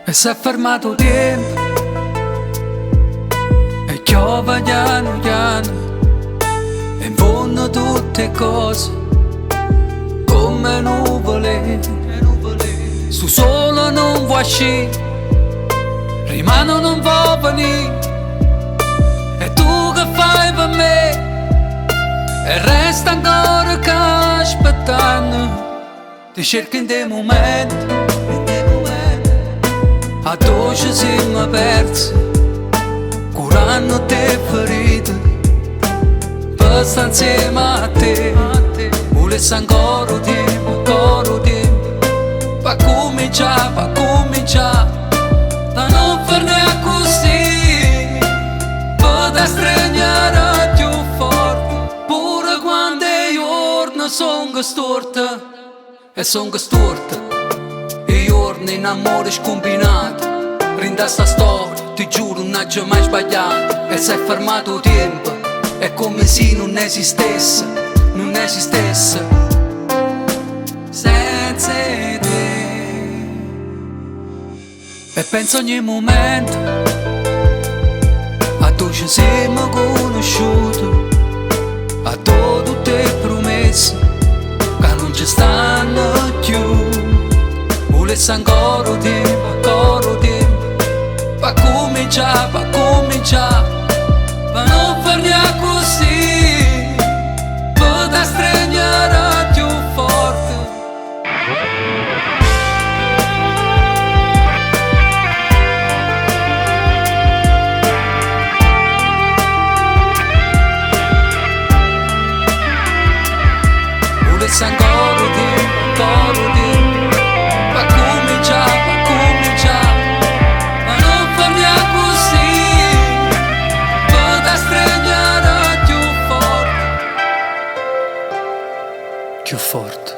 E si è fermato tempo e piove piano piano e in fondo tutte cose come nuvole. Su solo non vuoi uscire, rimane non vuoi venire. E tu che fai per me e resta ancora che aspettando. Ti cerchi in dei momenti a dove ci siamo persi, curando te ferite per stare insieme a te. Volessi ancora tempo, pa' cominciare, da non farne così, per da straniare più forte, pure quando i giorni sono storti, e sono storti. I giorni in amore scombinato, rinda sta storia, ti giuro non c'è mai sbagliato. E si è fermato tempo, è come se non esistesse, non esistesse senza te. E penso ogni momento a dove ci siamo conosciuti, a dove tutte le promesse che non ci stanno più. Volessi ancora tempo, pa' cominciare, pa' non farne così, per da straniare più forte. Volessi ancora tempo, pa' cominciare, ma non farne così, per da straniare più forte.